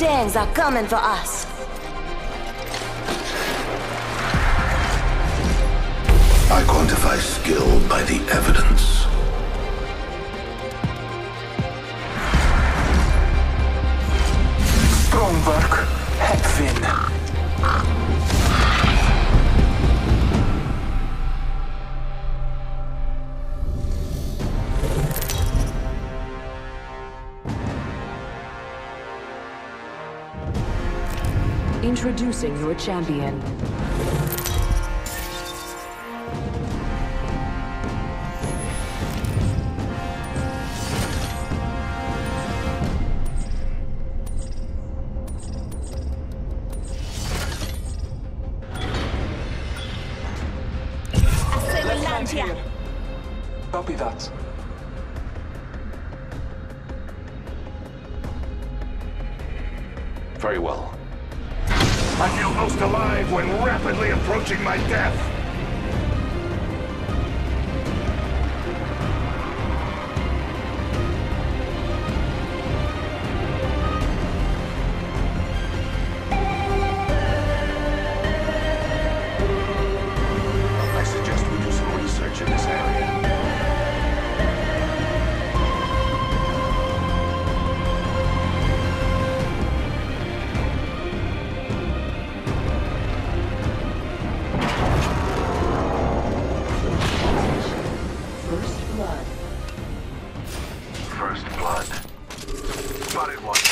Things are coming for us. I quantify skill by the evidence. Strong work, Hedvin. Introducing your champion. Here. Copy that. Very well. I feel most alive when rapidly approaching my death. I suggest we do some research in this area. First blood. Spotted one.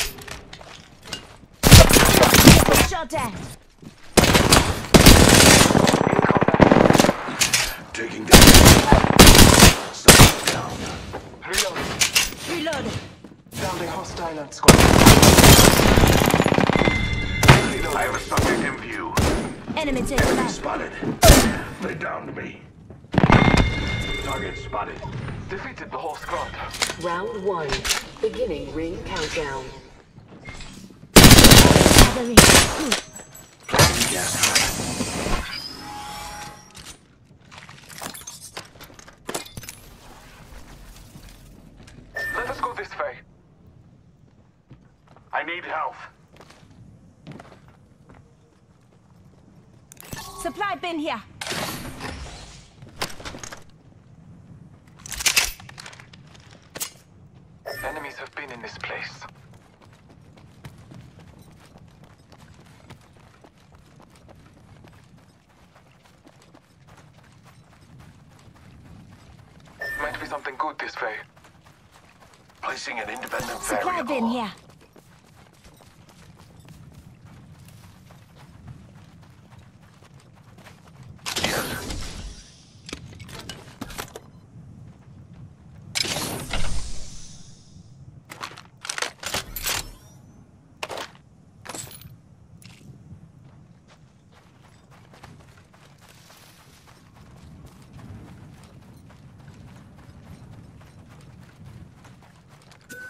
Shot down. Taking down. Someone down. Reloading. Down the hostile and squad. I have a subject in view. Enemy taken out. Spotted. They downed me. Target spotted. Defeated the whole squad. Round 1. Beginning ring countdown. Gas trap. Let us go this way. I need health. Supply bin here. Enemies have been in this place. Might be something good this way. Placing an independent Supply bin variable. here. Yes.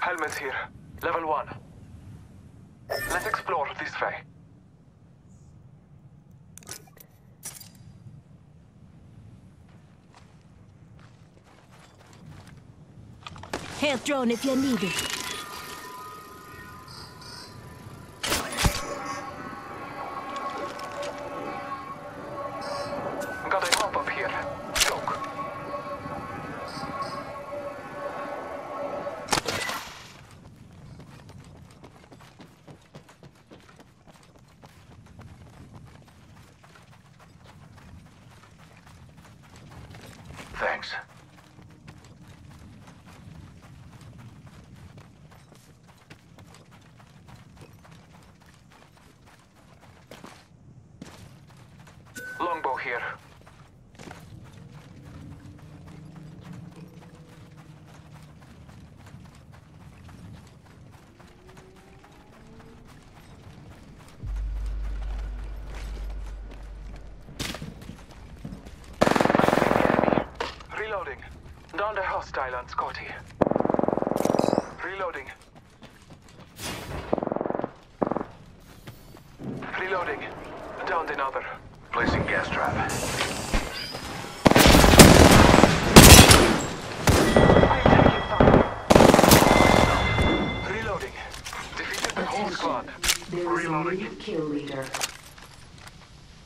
Helmet here. Level 1. Let's explore this way. Health drone if you need it. Got a hop up here. Choke. Thanks. Longbow here. Reloading. Down the hostile on Scotty. Reloading. Reloading. Downed another. Placing gas trap. I'm taking fire. Reloading. Defeated the whole squad. Reloading. New kill leader.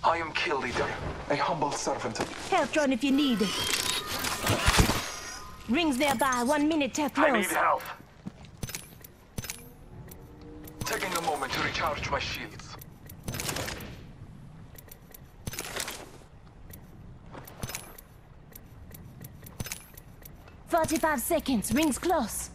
I am kill leader, a humble servant. Health drone if you need it. Rings nearby. 1 minute till I need close. help. Taking a moment to recharge my shields. "45 seconds. Rings close."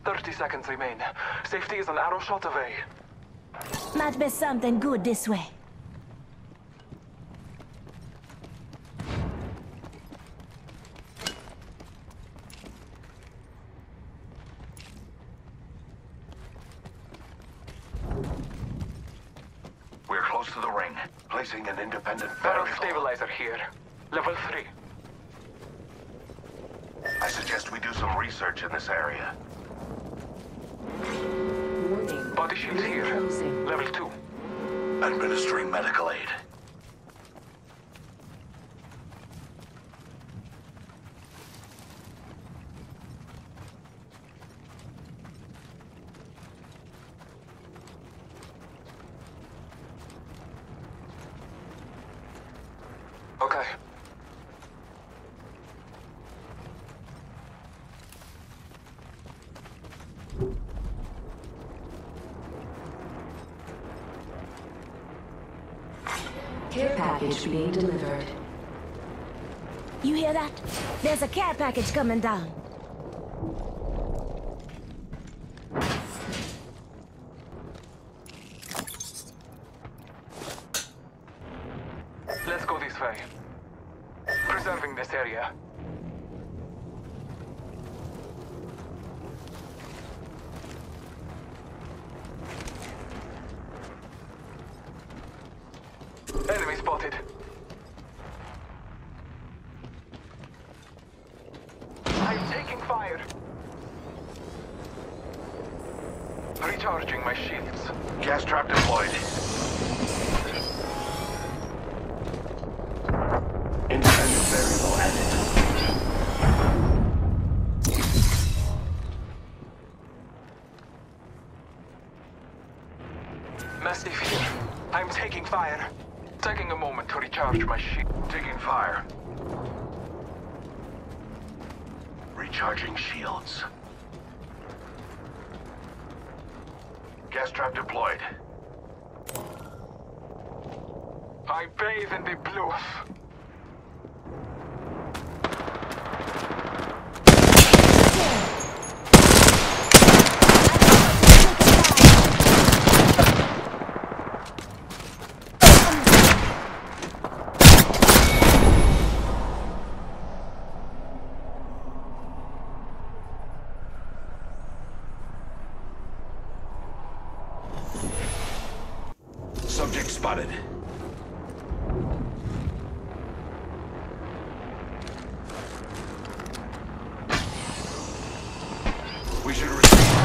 30 seconds remain. Safety is an arrow shot away. Might be something good this way. We're close to the ring. Placing an independent Barrel barrel. stabilizer here. Level 3. I suggest we do some research in this area. Warning. Body shield Ring here. closing. Level 2. Administering medical aid. Okay. Care package being delivered. You hear that? There's a care package coming down. Let's go this way. Preserving this area. Enemy spotted. I'm taking fire. Recharging my shields. Gas trap deployed. Independent variable added. Mastiff here. I'm taking fire. Taking a moment to recharge my shield. Taking fire. Recharging shields. Gas trap deployed. I bathe in the blues. Subject spotted. We should receive